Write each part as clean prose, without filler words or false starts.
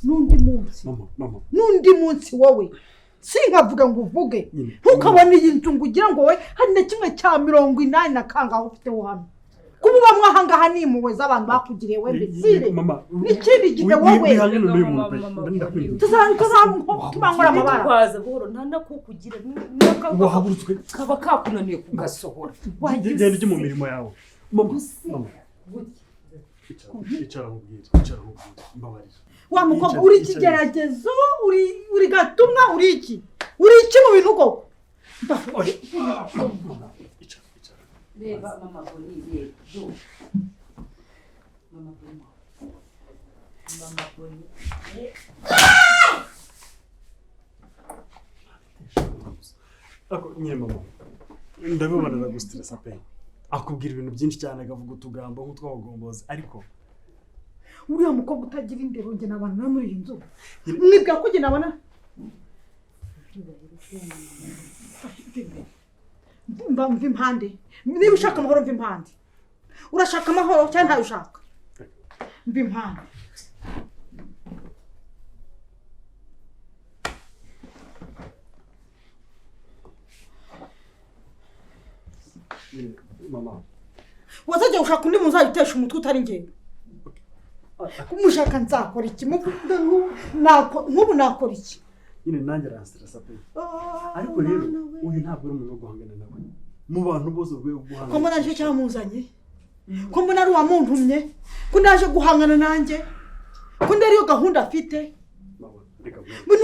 n'undi munsi mama n'undi munsi wowe sinkavuga ngo uvuge ntukabone iyi nzu ngo ugira ngo wowe hari na kimwe cya 80 na kangaho ufite wo hano kuba bamwahangaha nimuwe z'abantu bakugiriye wembe sire n'ikindi gihe wowe tuzamukora amabara kwaza buhoro ntanda kukugira wahagurutswe kaba kakunaniye kugasohora wagize ndi mu mirimo yawe mama icara mbabarira wa mukobwa uri kigeragezo uri gatumwa uri iki mu bintu koko reba mama boni reba mama boni ako nyine mama ndabibona ndagustressa pe akubwira ibintu byinshi cyane akavuga utugambo nk'utwabagombozi ariko uriya mukobwa utagira indero nge nabana muri iyi nzu mwibwira ko nge nabana mva impande niba ushaka amahoro mva impande urashaka amahoro cyangwa ntayo ushaka mva impande mama wazajya ushaka undi muntu uzayitesha umutwe utari ngewe kumushaka nzakora iki nk'ubu nakora iki nyine nanjye arastressa pe ariko rero uyu ntabwo ari umuntu wo guhangana nawe mu bantu bose urwego guhangana ko mbona nicyo cyamuzanye ko mbona ari uwamuntumye ko ndaje guhangana nanjye ko ndariyo gahunda afite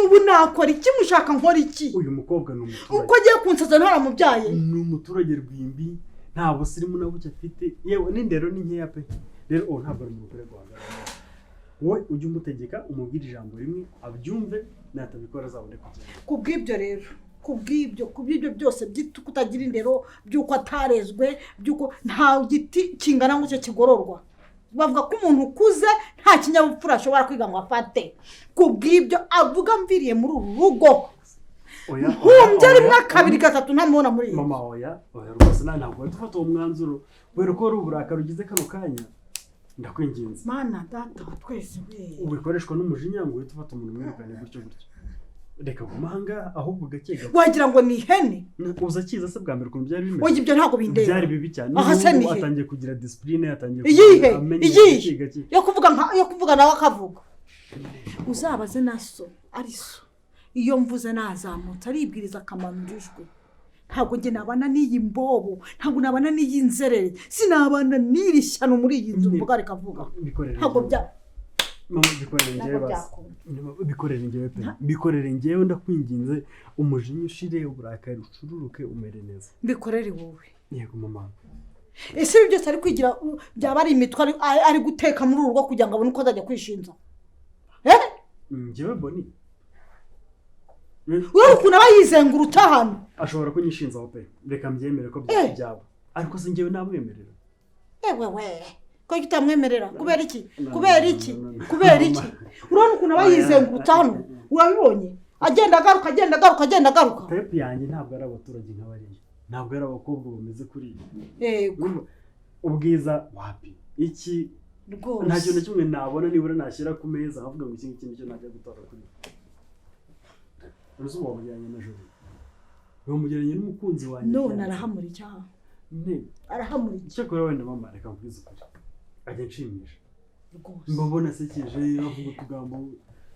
ubu nakora iki mushaka nkora iki uyu mukobwa ni umuturage uko agiye kunsaza ntaramubyaye ni umuturage rwimbi nta busirimu na buke afite yewe n'indero ni nkeya pe rero uwo ntabwo ari umuntu ukwiye guhangana wowe ujye umutegeka umubwire ijambo rimwe abyumve natabikora azabone kugenda kubw'ibyo rero kubw'ibyo byose by'uko utagira indero by'uko atarezwe by'uko nta giti kingana ngo cyo kigororwa bavuga ko umuntu ukuze nta kinyabupfura ashobora kwiga ngo afate kubw'ibyo avuga mviriye muri uru rugo nkumbye rimwe kabiri gatatu ntamubona muri iyi mama oya rwose ntabwo dufata uwo mwanzuro kubera ko ari uburakari ugize kano kanya ndakwinginze mana data twese ubikoreshwa n'umujinya ngo uhite ufata umuntu mwirukanye gutyo reka gumanga ahubwo gakega wagira ngo ni ihene uza kiza se bwa mbere ukuntu byari bimeze oya ibyo ntabwo bindeba byari bibi cyane atangiye kugira discipline atangiye iyihe yo kuvuga nawe akavuga uzabaze naso ari so iyo mvuze nazamutse aribwiriza akamanura ijwi ntabwo nge nabana n'iyi mbobo ntabwo nabana n'iyi nzerere sinabana n'iri shyano muri iyi nzu mvuga reka vuga ntabwo bya mama bikorere njyewe ndakwinginze umujinya ushire uburakari ucururuke umere neza bikorere wowe yego mama ese ibi byose ari kwigira byaba ari imitwe ari guteka muri uru rugo kugira ngo abone uko azajya kwishinza njyewe boni wowe ukuntu aba yizengurutse hano ashobora kunyishinzaho pe reka mbyemere ko byaba ariko se njyewe namwemerera wewe ko utamwemerera kubera iki urabona ukuntu aba yizengurutse hano urabibonye agenda agaruka pepe yanjye ntabwo ari abaturage nk'abariya ntabwo ari abakobwa bameze kuri ubwiza wapi iki nta kintu na kimwe nabona nibura nashyira ku meza avuga ngo iki ngiki nicyo najya gutora kuri uruzuba wamujyanye na joro wamujyanye n'umukunzi wanjye none arahamura icyaha arahamura icyakora wenda mama reka mvuze ukuri ajya nshimisha mbabona asekeje avuga utugambo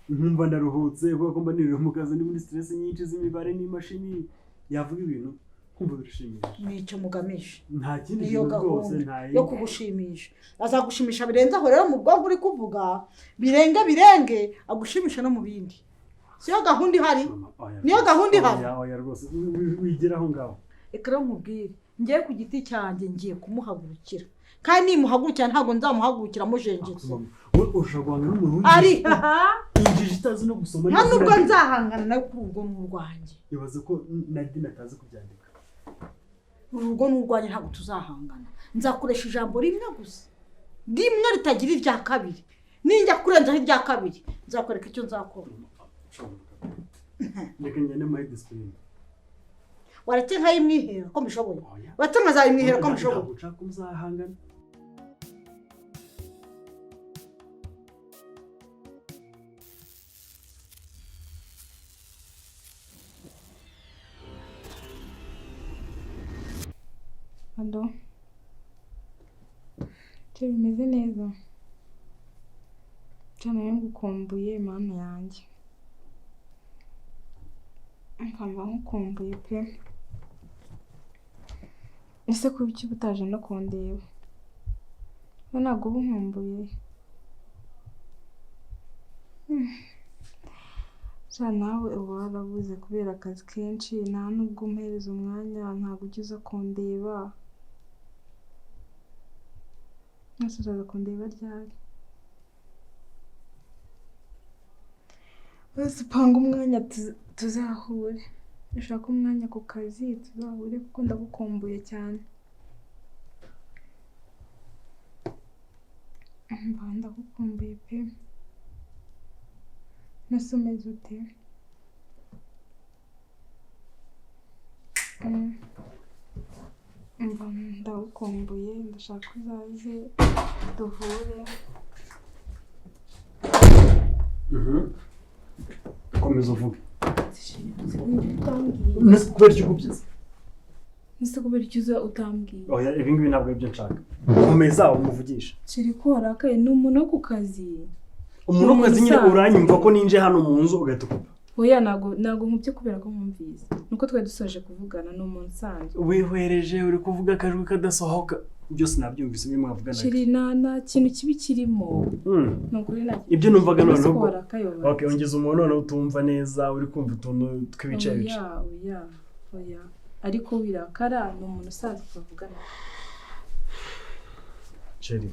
nkumva ndaruhutse kuko mba niriwe mu kazi ndi muri stress nyinshi z'imibare n'imashini yavuga ibintu kumva birushimisha nicyo mugamije nta kindi kintu rwose yo kugushimisha azagushimisha birenze aho rero mu bwonko uri kuvuga birenge agushimisha no mu bindi siyo gahunda ihari niyo gahunda ihari oya rwose wigeraho ngaho reka rero nkubwire ngiye ku giti cyanjye ngiye kumuhagurukira kandi nimuhagurukira ntabwo nzamuhagurukira mujenjetse ushobora guhangana n'umuntu ari injiji itazi no gusoma nta nubwo nzahangana nawe kuri urwo n'urwanjye ibaze ko Nadine atazi kubyandika urugo n'urwanjye ntabwo tuzahangana nzakoresha ijambo rimwe gusa rimwe ritagira irya kabiri ninjya kurenzaho irya kabiri nzakwereka icyo nzakora reka njyane muri discipline waretse nkayimwihera ko mbishoboye waretse nkazayimwihera ko mbishoboye ntabwo nshaka ko muzahangana Halo. Cyo bimeze neza. Cyane ngukumbuye mana yanjye. Nkamba nkukumbuye pe. Ese kuba iki butaje no kundeba? Ntabwo ubunkumbuye. Nawe uba warabuze kubera akazi kenshi nta nubwo umpereza umwanya ntabwo ugize kundeba. Nase uzaza kundeba ryari? Bose panga umwanya tuzahure. Ushaka umwanya ku kazi tuzahure kuko ndagukumbuye cyane. Ndagukumbuye pe. Nase umeze ute? Ndagukumbuye ndashaka uzaze duhure. Komeza uvuge. Nese kubera icyo kubyiza. Nese kubera icyo utambwiye. Oya ibi ngibi ntabwo ibyo nshaka. Komeza umuvugisha. Shiri ko warakaye ni umuntu wo ku kazi. Umuntu wo ku kazi nyine uranyumva ko ninje hano mu nzu ugahita ukupa. Oya ntago nkubye kubera ko nkumvise. Nuko twari dusoje kuvugana no umuntu sanzwe. Wihwereje uri kuvuga akajwi kadasohoka. Byose nabyumvise bimwe mwavugana. Shiri nta kintu kibi kirimo. Nukuri nta. Ibyo numvaga none ubwo. Okay, ongeza umuntu none utumva neza uri kumva utuntu twibicaye bice. Oya. Ariko wirakara ni umuntu usanzwe bavugana. Shiri.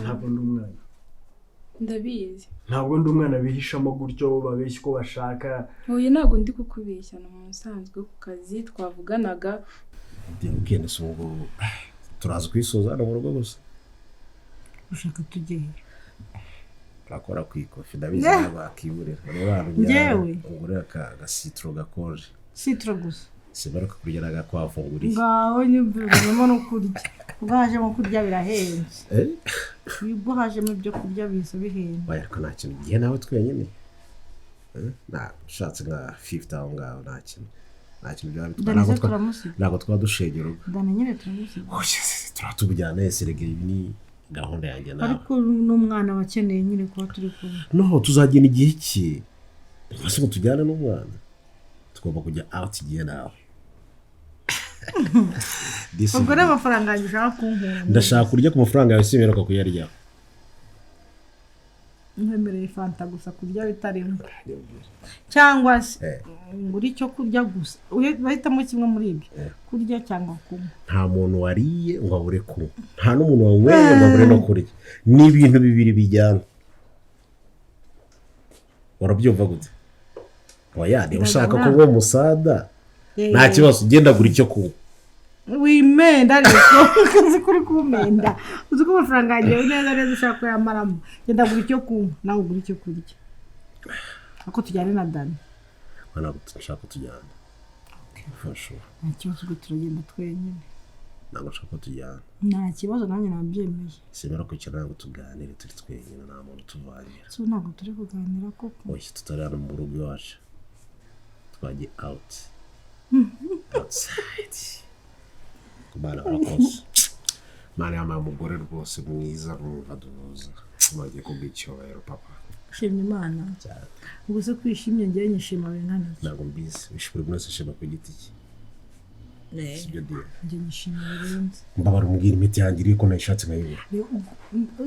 Ntabwo ndi umwana. Ndabizi. Ntabwo ndi umwana bihishamo gutyo babeshya uko bashaka. Oya ntabwo ndi kukubeshya no umuntu usanzwe ku kazi twavuganaga. Ugenda se ubwo turaza kwisoza no mu rugo gusa. Ushaka tujye Turakora kwikofi ndabizi n'abakiburira. Njewe ugurira ka citro gakonje. Citro gusa. Sibaruka kurya nagakwafunguriye. Ngaho nyumvemo no kurya. Ubwaje mu kurya birahenze. Ubwo haje mu byo kurya biso bihenze. Oya ko nta kintu gihe nawe twenyine. Na shatse nka 50 aho ngaho nta kintu. Nta kintu byaba bitwara. Ntabwo twadushegera. Dana nyine turamusiga. Oya turatubujyana eserege ibi ni gahunda yanjye nawe. Ariko n'umwana wakeneye nyine kuba turi kumwe. No tuzagena igihe ki. Ese ngo tujyane n'umwana. Tugomba kujya out igihe nawe. Ubwo n'amafaranga ushaka kunkura. Ndashaka kurya ku mafaranga yawe siberuka kuyarya. Ntemereye fanta gusa kurya bitarimo. Cyangwa se nguri cyo kurya gusa. Bahitamo kimwe muri ibyo. Kurya cyangwa kunywa. Nta muntu wariye ngo abure kunywa. Nta n'umuntu wanyweye ngo abure no kurya. Ni ibintu bibiri bijyana. Warabyumva gute? Oya niba ushaka ko uwo musada nta kibazo ugenda gura icyo kunywa. Wimenda ariko uzi kuri kumenda. Uzi ko amafaranga yawe neza ushaka kuyamaramo. Genda gura icyo kunywa nawe ugura icyo kurya. Ako tujyane na Dani. Ntabwo dushaka tujyana. Fasho. Nta kibazo ubwo turagenda twenyine. Ntabwo nshaka tujyana. Nta kibazo nanjye nabyemeye. Simera ko cyane ngo tuganire turi twenyine nta muntu tuvangira. So ntabwo turi kuganira koko. Oya tutari hano mu rugo iwacu. Twagiye out. Outside. Kubana barakoze. Mani ama umugore rwose mwiza n'umuhaduza. Tumaze kubwicyobero papa. Shimye Imana. Ubwo se kwishimye ngiye nyishima bingana. Ntabwo mbizi. Bishobora mwese shima ku giti cye. Sibyo dia. Ngiye nyishima birenze. Mbabara umubwira imiti yanjye iri ko nayishatse nkayibura.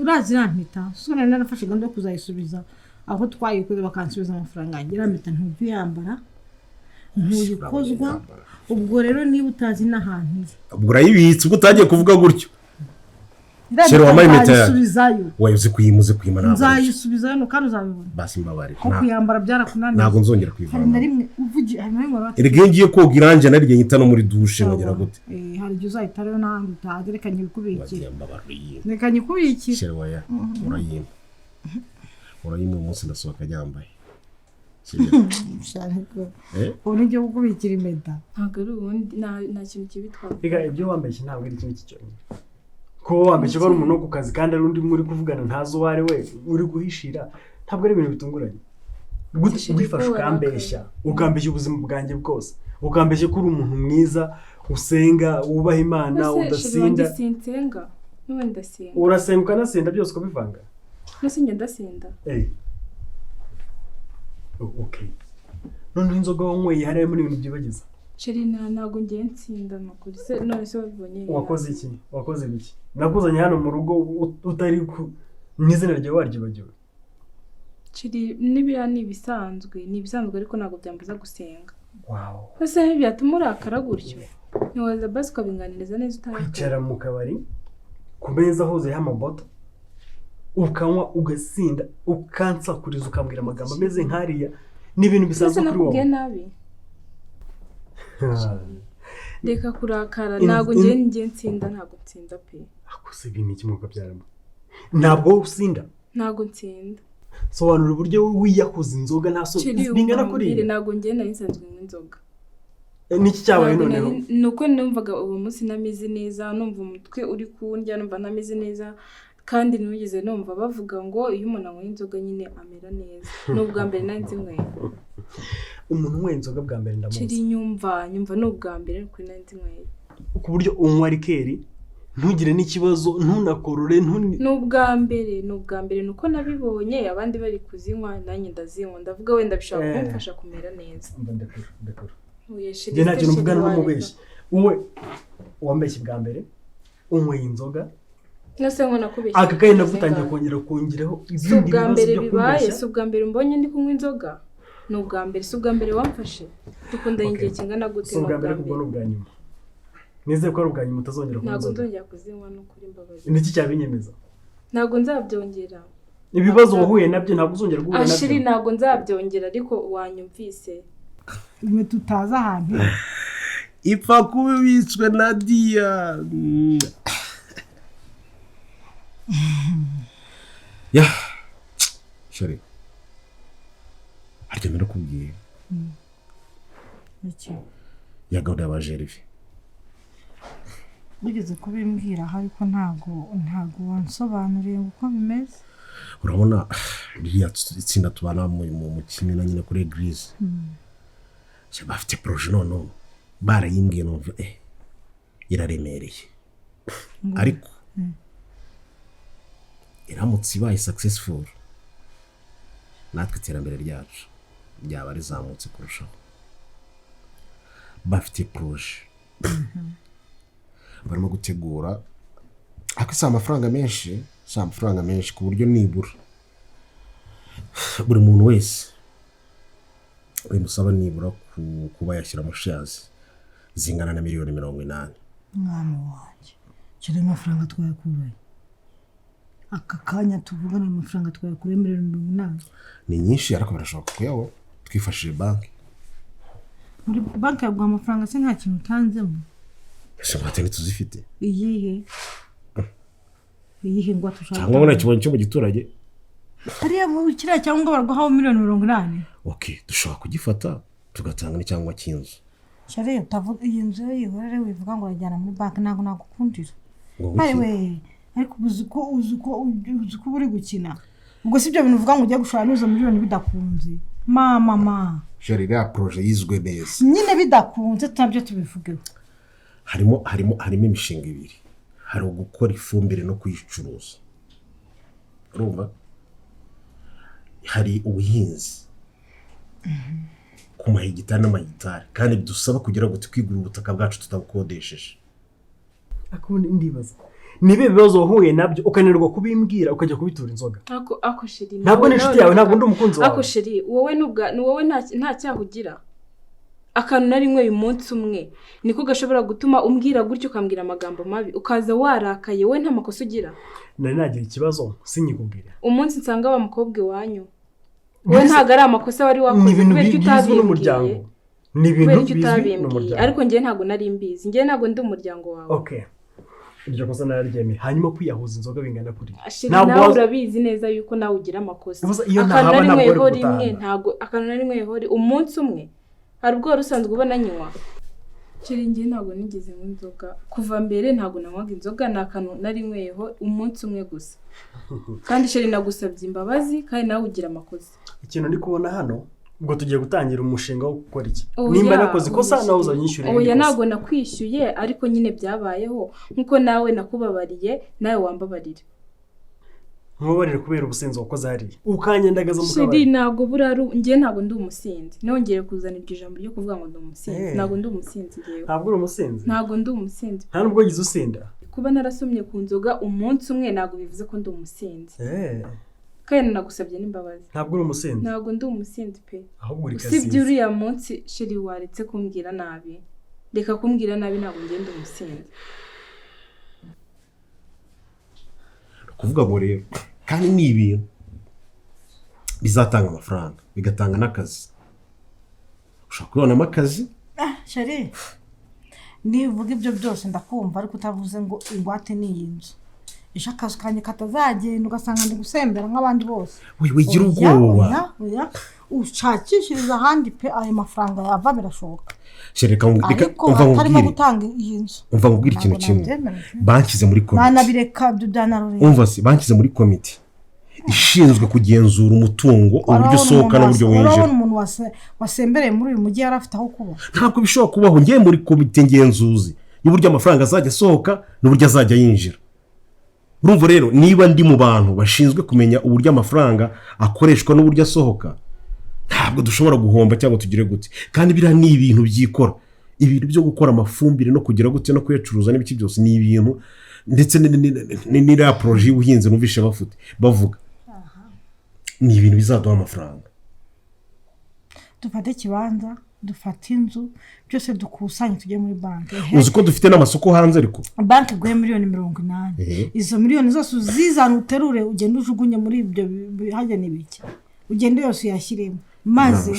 Urazi nantita. Sura narafashe gando kuzayisubiza aho twayikuze bakansubiza amafaranga yanjye ramita ntubiyambara. Ntuyikozwa. Ubwo rero niba utazi n'ahantu. Ubwo urayibitse ubwo utagiye kuvuga gutyo. Shero wamaye impeta yawe. Wayo uzi kuyimuze kwima ntabwo. Nzayisubizayo no kandi uzabibona. Basi mbabare. Ko kuyambara byarakunaniye. Ntabwo nzongera kwivana. Hari narimwe uvugi hari narimwe bati. Erege ngiye koga iranje narirye nyita no muri douche ngera gute. Hari igihe uzahita rero nahandi utazi reka nyikubikire. Mbabare. Reka nyikubikire. Shero waya. Urayima. Urayima umunsi ndasohoka nyambaye. Sharako. Ubu ngiye gukubikira impeta. Ntabwo ari ubundi nta kintu kibitwara. Rega ibyo wambeshye ntabwo ari ikintu cyonyine. Ko wambeshye ko ari umuntu wo ku kazi kandi ari undi muri kuvugana ntazo wari we uri guhishira ntabwo ari ibintu bitunguranye. Gute wifasha ukambeshya ubuzima bwanjye bwose ukambeshya ko uri umuntu mwiza usenga wubaha imana udasinda sinsenga niwe ndasenga urasenga ukanasinda byose ukabivanga nasinjye ndasinda okay none inzoga wanyweye hariya muri ibintu byibagiza sheri ntabwo ngiye nsinda nukuri se none se wabibonye wakoze biki nakuzanye hano mu rugo utari ku n'izina ryawe waryibagiwe sheri n'ibiriya ni ibisanzwe ariko ntabwo byambuza gusenga ese byatuma urakara gutyo ntiwaza basi ukabinganiriza neza utarakara kwicara mu kabari ku meza huzuyeho amaboto ukanywa ugasinda ukansakuriza ukambwira amagambo ameze nk'ariya n'ibintu bisanzwe kuri wowe nabi reka kurakara ntabwo ngiye nsinda ntabwo nsinda pe akose ibintu iki mwuka byaramo ntabwo wowe usinda ntabwo nsinda sobanura uburyo wiyakuza inzoga nta so bingana kuri ntabwo ngiye nari nsanzwe nk'inzoga niki cyabaye noneho nuko numvaga uwo munsi nameze neza numva umutwe uri kundya numva nameze neza kandi nugeze numva bavuga ngo iyo umuntu anywa inzoga nyine amera neza n'ubwa mbere nari nzinyweye umuntu unywa inzoga bwa mbere ndamuzi kiri nyumva n'ubwa mbere kuri nari nzinyweye ku buryo unywa rikeri ntugire n'ikibazo ntunakorore n'ubwa mbere nuko nabibonye abandi bari kuzinywa nanjye ndazinywa ndavuga wenda bishobora kumfasha kumera neza ndakora njye nta kintu mvugana n'umubeshyi wowe wambeshye bwa mbere unyweye inzoga nase nkona kubeshya aka kaye nagutangiye kongeraho ibindi bibazo byo kubeshya si ubwa mbere mbonye ndi kunywa inzoga ni ubwa mbere si ubwa mbere wamfashe dukunda igihe kingana gute si ubwa mbere kubwo n'ubwa nyuma nizeye ko ari ubwa nyuma utazongera kunywa ntabwo nzongera kuzinywa n'ukuri mbabazi niki cyabinyemeza ntabwo nzabyongera ibibazo wahuye nabyo ntabwo uzongera guhura nabyo ashiri ntabwo nzabyongera ariko wanyumvise imwe tutazi ahantu ipfa kuba ibitswe na diya ya shari harya narakubwiye iki ya gahunda y'abajerive bigeze kubimbwira ariko ntabwo wansobanuriye uko bimeze urabona ririya itsinda tubana mu kimina nyine kuri eglise bafite proje noneho barayimbwiye numva iraremereye ariko iramutse ibaye successful natwe iterambere ryacu ryaba rizamutse kurushaho bafite proje barimo gutegura ariko si amafaranga menshi ku buryo nibura buri muntu wese bimusaba nibura kuba yashyiramo shares zingana na miliyoni 80. Mwana wanjye kiri amafaranga twayakuraye aka kanya tuvugana amafaranga twayakuraye miliyoni 80 ni nyinshi ariko birashoboka ko yawo twifashije banki muri banki yaguha amafaranga se nta kintu utanzemo ese mwate ntituzifite iyihe ngo tushaka cyangwa ubona kibonye cyo mu giturage hariya mu kiriya cyangwa barwaho miliyoni 80. Okay, dushobora kugifata tugatanga ni cyangwa cy'inzu shari utavuga iyi nzu yihorere wivuga ngo urajyana muri banki ntabwo nagukundira ariko uzi ko uri gukina ubwo si ibyo bintu uvuga ngo ugiye gushora n'izo miliyoni bidakunze mama shari ya proje yizwe neza nyine bidakunze tutabyo tubivugeho harimo imishinga ibiri hari ugukora ifumbire no kuyicuruza urumva hari ubuhinzi ku mahegitari n'amahegitari kandi bidusaba kugira ngo twigure ubutaka bwacu tutabukodesheje akundi ndibaza nibe bibazo wahuye nabyo ukanirwa kubimbwira ukajya kubitura inzoga ako sheri ntabwo n'inshuti yawe ntabwo ndi umukunzi wawe ako sheri wowe nta cyahugira akantu nari nkwe uyu munsi umwe niko gashobora gutuma umbwira gutyo ukambwira amagambo mabi ukaza warakaye we nta makosa ugira nari nagira ikibazo sinyikubwira umunsi nsanga wa mukobwa wanyu we ntago ari amakosa wari wakoze kubera icyo utabimbwiye ni ibintu bizwi n'umuryango ariko njye ntago nari mbizi njye ntago ndi umuryango wawe okay iryo kosa nararyemeye hanyuma kwiyahuza inzoga bingana kuri nawe urabizi neza yuko nawe ugira amakosa akantu nari nkweho umunsi umwe hari ubwo rusanzwe ubona nywa kiri njye ntago nigeze mu inzoga kuva mbere ntago nanywaga inzoga nakantu nari nkweho umunsi umwe gusa kandi sheri nagusabye imbabazi kandi nawe ugira amakosa ikintu ndi kubona hano ubwo tugiye gutangira umushinga wo gukora iki Oya, nimba nakoze ikosa nawe uzanyishyura oya ntabwo nakwishyuye ariko nyine byabayeho nkuko nawe nakubabariye nawe wambabarira nkubabarire kubera ubusinzi wakoze hariya ukanyendagaza mu sheri kabari ntabwo buraru njye ntabwo ndi umusinzi nongeye kuzana iryo jambo ryo kuvuga ngo ndi umusinzi ntabwo ndi umusinzi ngewe ntabwo uri umusinzi ntabwo ndi umusinzi nta nubwo wagize usinda kuba narasomye ku nzoga umunsi umwe ntabwo bivuze ko ndi umusinzi kandi nagusabye n'imbabazi ntabwo uri umusinzi ntabwo ndi umusinzi pe ahubwo uri usibye kasizi uriya munsi sheri waretse kumbwira nabi reka kumbwira nabi ntabwo ngenda umusinzi kuvuga ngo rero kandi ni ibintu bizatanga amafaranga bigatanga n'akazi ushobora kubonamo akazi sheri nivuga ibyo byose ndakumva ariko utavuze ngo ingwate ni iyi nzu ejo akazi kanjye katazagenda ugasanga ndi gusembera nk'abandi bose wigira ubwoba ushakishiriza ahandi pe ayo mafaranga yava birashoboka reka ariko hatarimo gutanga iyi nzu umva nkubwire ikintu kimwe banshyize muri komite banabireka byanaroreye umva se banshyize muri komite ishinzwe kugenzura umutungo uburyo usohoka n'uburyo winjira urabona umuntu wasembereye muri uyu mujyi yari afite aho kuba ntabwo bishobora kubaho ngiye muri komite ngenzuzi y'uburyo amafaranga azajya asohoka n'uburyo azajya yinjira urumva rero niba ndi mu bantu bashinzwe kumenya uburyo amafaranga akoreshwa n'uburyo asohoka ntabwo dushobora guhomba cyangwa tugire gute kandi biriya ni ibintu byikora ibintu byo gukora amafumbire no kugira gute no kuyacuruza n'ibiki byose ni ibintu ndetse n'iriya poroje y'ubuhinzi numvishe bavuga ni ibintu bizaduha amafaranga dufate ikibanza dufate inzu byose dukusanye tujye muri banki uzi ko dufite n'amasoko hanze ariko banki iguhe miliyoni 80 izo miliyoni zose uzizana uterure ugende ujugunye muri ibyo hajya n'ibiki ugende yose uyashyiremo maze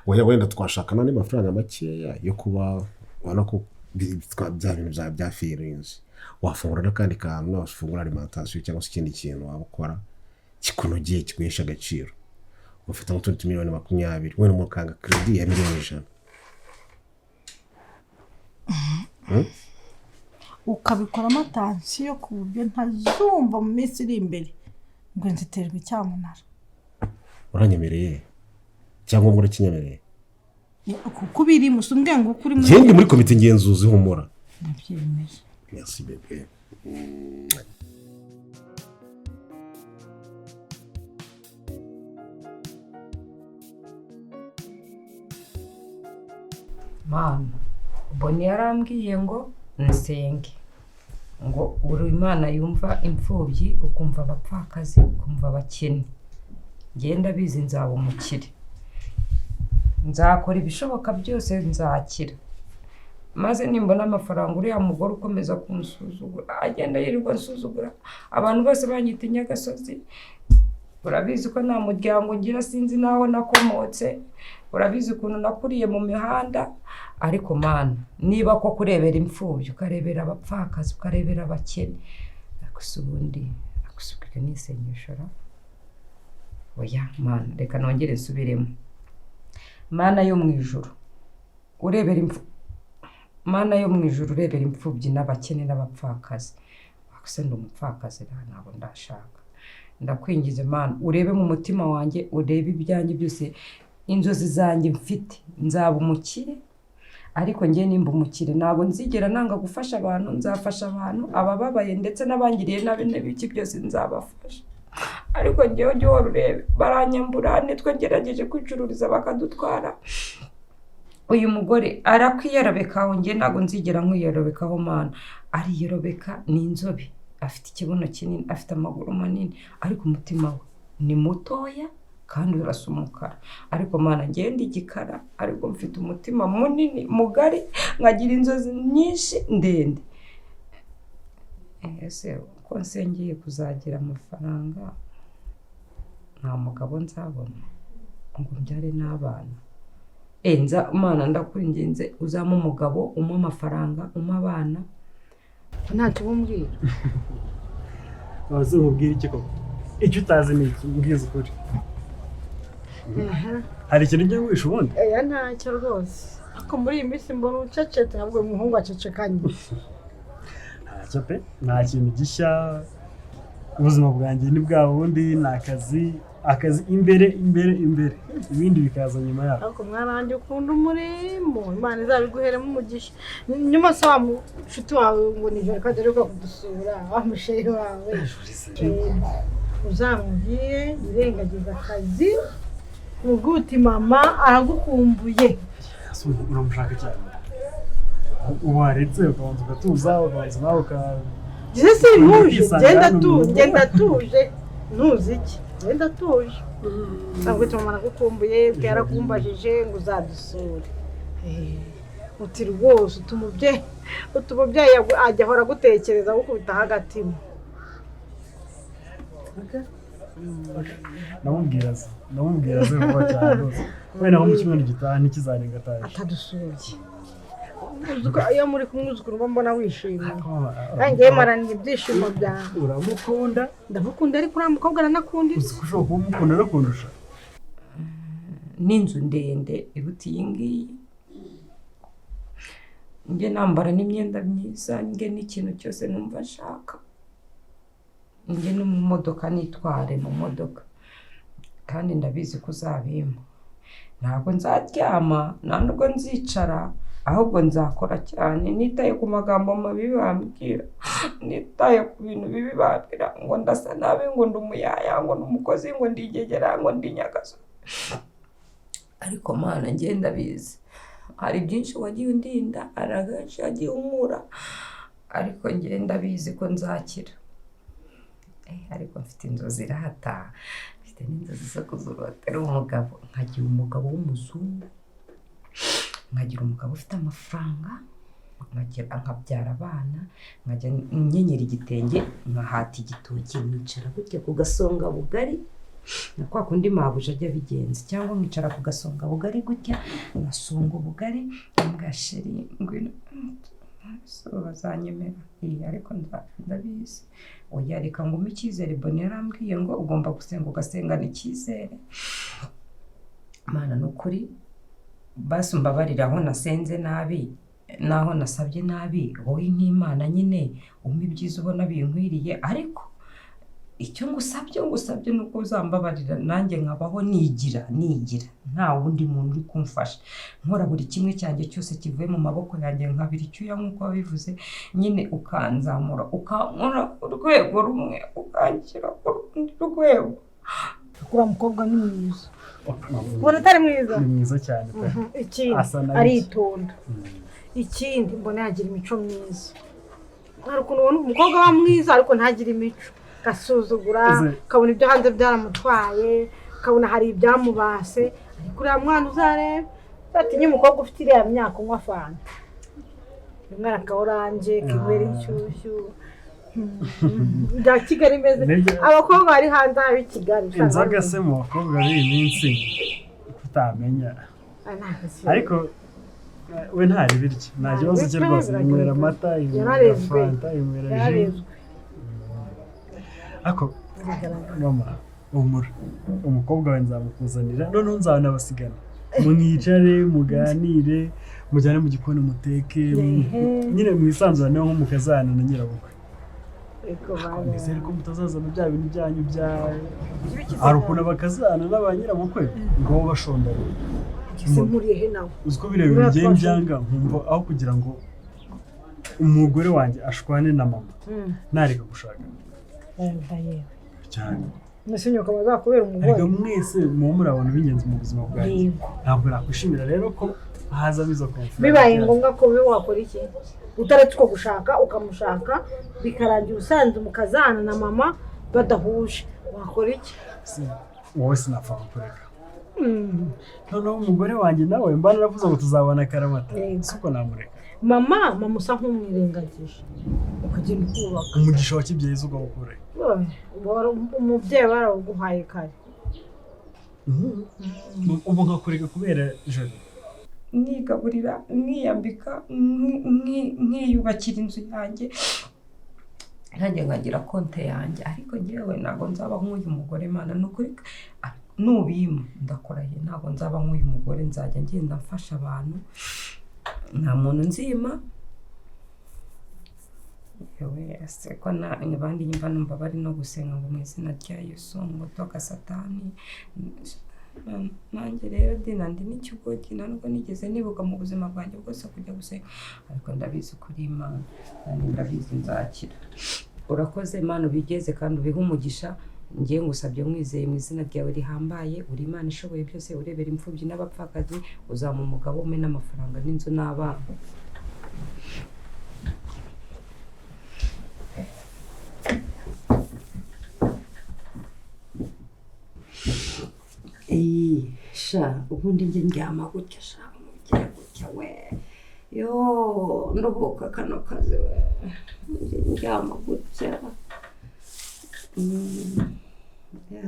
wenda twashakana n'amafaranga makeya yo kuba ubona ko bya bintu bya firinzi wafungura n'akandi kantu wafungura alimentation cyangwa se ikindi kintu waba ukora kikunogeye kiguhesha agaciro ufite nk'utundi miliyoni 20 wenda umukanga credit ya miliyoni 100 ukabikoramo atansiyo ku buryo ntazumva mu minsi iri imbere ngo nziterwe cyamunara uranyemereye cyangwa muri kinyemereye kuko biri musumbwe ngo kuri muri muri komite ngenzuzi humura nabyemeye merci bébé Mana Boni yarambwiye ngo nsenge ngo uri Imana yumva imfubyi ukumva abapfakazi ukumva abakene ngenda bizi nzaba umukire nzakora ibishoboka byose nzakira maze nimbona amafaranga uriya mugore ukomeza kumusuzugura agenda yirirwa nsuzugura abantu bose banyita Nyagasozi urabizi ko nta muryango ngira sinzi naho nakomotse urabizi ukuntu nakuriye mu mihanda ariko Mana niba ko kurebera imfubyi ukarebera abapfakazi ukarebera abakene akusubundi akusubika n'isenyeshora oya Mana reka nongere nsubiremo Mana yo mu ijuru urebera Mana yo mu ijuru urebera imfubyi n'abakene n'abapfakazi akusenda umupfakazi ntabwo ndashaka ndakwingize Mana urebe mu mutima wanjye urebe ibyanjye byose inzozi zanjye mfite nzaba umukire ariko ngiye nimba umukire ntabwo nzigera nanga gufasha abantu nzafasha abantu abababaye ndetse n'abangiriye nabi n'ibiki byose nzabafasha ariko ngewe jya urebe baranyambura nitwe ngerageje kwicururiza bakadutwara uyu mugore arakwiyarobekaho ngiye ntabwo nzigera nkwiyarobekaho Mana ariyarobeka ni inzobe afite ikibuno kinini afite amaguru manini ariko umutima we ni mutoya kandi urasa umukara ariko Mana ngende igikara ariko mfite umutima munini mugari nkagira inzozi nyinshi ndende ese ko nsengeye kuzagira amafaranga nta mugabo nzabona ngo mbyare n'abana Mana ndakwinginze uzamo umugabo umwe amafaranga umwe abana ntacyo bumbwira wazo nkubwira iki koko icyo utazi ni iki mbwiza ukuri hari ikintu ugiye wisha ubundi ntacyo rwose ariko muri iyi minsi mbona ucecetse ntabwo umuhungu acecekanye ntacyo pe nta kintu gishya ubuzima bwanjye ni bwa bundi ni akazi akazi imbere ibindi bikaza nyuma yaho. ariko mwaranjye ukunda umurimo Imana izabiguheremo umugisha nyuma se wa mushuti wawe ngo nijoro kaderuka kudusura wa mushehe wawe uzamubwire yirengagiza akazi mubwire uti mama aragukumbuye. Uramushaka cyane waretse ukabanza ugatuza ukabanza nawe Jise ntuje genda tuje ntuzi iki genda tuje ntabwo tumara gukumbuye byarakumbajije ngo uzadusure uti rwose utumubyeyi ajya ahora gutekereza gukubitaho agatima. namubwira ze vuba cyane rwose wenda nko mu cyumweru gitaha ntikizarenga ataje atadusuye iyo muri kumwuzukuru mba mbona wishimye nanjye marana ibyishimo byawe. uramukunda? Ndamukunda ariko uriya mukobwa aranakundira. uzi ko ushobora kuba umukunda no kundusha. n'inzu ndende iruta iyi ngiyi njye nambara n'imyenda myiza njye n'ikintu cyose numva nshaka njye no mu modoka nitware mu modoka kandi ndabizi ko uzabimpa ntabwo nzaryama nta nubwo nzicara ahubwo nzakora cyane nitaye ku magambo mabi bambwira nitaye ku bintu bibi bambwira ngo ndasa nabi ngo ndi umuyaya ngo ndi umukozi ngo ndi igegera ngo ndi nyagaso ariko Mana njye ndabizi hari byinshi wagiye undinda hari agace wagiye umura ariko njye ndabizi ko nzakira ariko mfite inzozi irahata mfite n'inzozi zo kuzurotera umugabo nkagira umugabo w'umuzungu nkagira umugabo ufite amafaranga nkabyara abana nkajya nyenyera igitenge nkahata igitoki nicara gutya ku gasonga bugari na kwa kundi mabuja ajya bigenza cyangwa nkicara ku gasonga bugari gutya ngasonga ubugari ngasheri ngwino so bazanyemera ariko ndabizi oya reka ngo umpe icyizere Boni yarambwiye ngo ugomba gusenga ugasengana icyizere Mana n'ukuri basi umbabarira aho nasenze nabi naho nasabye nabi wowe nk'Imana nyine umpe ibyiza ubona binkwiriye ariko icyo ngusabye nuko uzambabarira nanjye nkabaho nigira nta wundi muntu uri kumfasha nkora buri kimwe cyanjye cyose kivuye mu maboko yanjye nkabira icyuya nk'uko wabivuze nyine ukanzamura ukankora urwego rumwe ukanshyira ku rundi rwego. Uriya mukobwa ni mwiza ubona atari mwiza? Ni mwiza cyane ikindi aritonda ikindi mbona yagira imico myiza hari ukuntu ubona umukobwa wa mwiza ariko ntagira imico gasuzugura ukabona ibyo hanze byaramutwaye ukabona hari ibyamubase ariko uriya mwana uzareba zatinye umukobwa ufite iriya myaka unywa fanta umwana ka oranje kinywera inshyushyu bya Kigali imeze abakobwa bari hanze haba i Kigali inzoga se mu bakobwa b'iyi minsi kutamenya ariko we ntari birya nta kibazo cye rwose inywera amata inywera fanta inywera ji ariko mama umura umukobwa we nzamukuzanira noneho nzanabasigana mwicare muganire mujyane mu gikoni muteke nyine mwisanzuraneho nk'umukazana na nyirabukwe nizere ko mutazazana bya bintu byanyu bya hari ukuntu abakazana n'aba nyirabukwe ngo bo bashondana uzi ko biriya bintu ngiye mbyanga nkumva aho kugira ngo umugore wanjye ashwane na mama nareka gushaka cyane mwese nyoko bazakubera umugore ariko mwese muba muri abantu b'ingenzi mu buzima bwanjye ntabwo nakwishimira rero ko hazamo izo konflict bibaye ngombwa ko we wakora iki utaretse uko gushaka ukamushaka bikarangira usanze umukazana na mama badahuje wakora iki? wowe sinapfa kukureka noneho umugore wanjye nawe mba naravuze ngo tuzabona akaramata siko namureka mama usa nk'umwirengagije ukagenda ukubaka umugisha wa kibyeyi uza ugawukure umubyeyi barawuguhaye kare ubu nkakureka kubera joro mwigaburira mwiyambika mwiyubakira inzu yanjye nanjye nkagira konte yanjye ariko njyewe ntabwo nzaba nk'uyu mugore Mana n'ukuri nubima ndakoraye ntabwo nzaba nk'uyu mugore nzajya ngenda mfasha abantu nta muntu nzima yewe ese ko abandi nyumva numva bari no gusenga ngo mu izina rya Yesu ngo toka satani. Nanjye rero Dina ndi n'ikigogi ntabwo nigeze nibuka mu buzima bwanjye bwose kujya gusenga, ariko ndabizi kuri Imana kandi ndabizi nzakira. Urakoze Imana ubigeze kandi ubihe umugisha. Ngiye ngusabye mwizeye mu izina ryawe rihambaye, uri Imana ishoboye byose, urebera imfubyi n'abapfakazi, uzama umugabo umwe n'amafaranga n'inzu n'abana. Sha ubundi njye ndyama gutya sha mugiye gutya we yo ndoboka kano kazi we ndyama gutya ya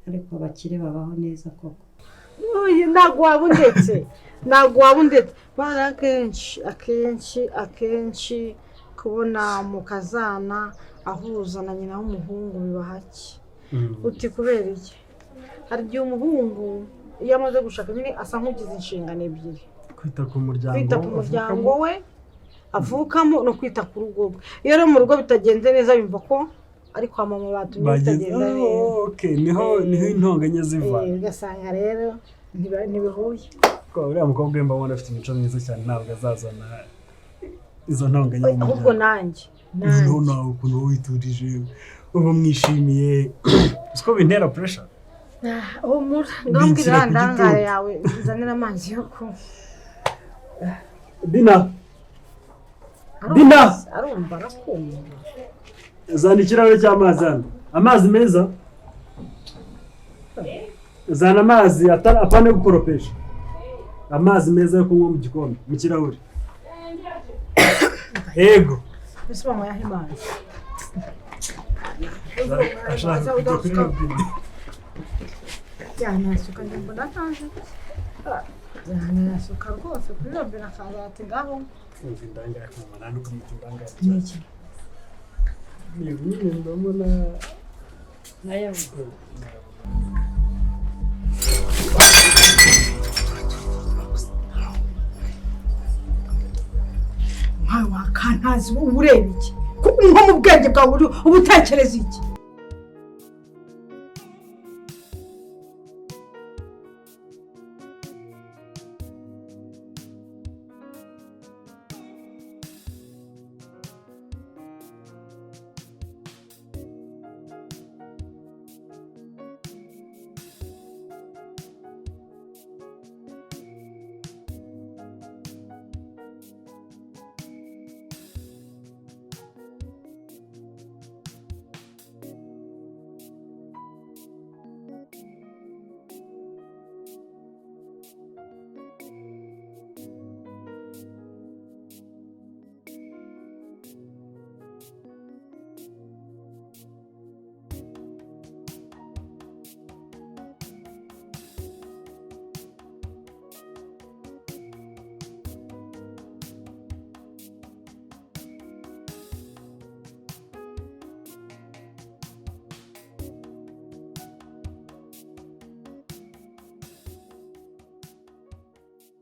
ariko abakire babaho neza koko. ntabwo waba undetse bana akenshi kubona mu kazana ahuza na nyina w'umuhungu biba hake. Uti kubera iki? Hari igihe umuhungu iyo amaze gushaka nyine asa nk'ugize inshingano ebyiri: kwita ku muryango we avukamo no kwita ku rugo rwe. Iyo rero mu rugo bitagenze neza yumva ko ari kwa mama batumye bitagenda neza. niho intonganya ziva. Ugasanga rero ntibihuye. Uriya mukobwa wemba ubona afite imico myiza cyane, ntabwo azazana izo ntonganya mu ahubwo nanjye nawe ukuntu witurije uba mwishimiye siko bintera pressure. ngambwira ndangare yawe nzanira amazi yo kunywa. Dina arumva arakumva. zana ikirahure cy'amazi hano, amazi meza. Zana amazi apane gukoropesha, amazi meza yo kunywa mu gikombe mu kirahure. Yego Bisaba mu yahe mazi. ashaka kujya kuri robine. Yanasuka mbona ntaje. Yanasuka rwose kuri robine akaza ati ngaho. Ndangaya ku mwana nuko mutungangaya. Niki? Nyine ndabona Nayo nkawe wakantazi ureba iki? Nko mu bwenge bwawe uba utekereza iki?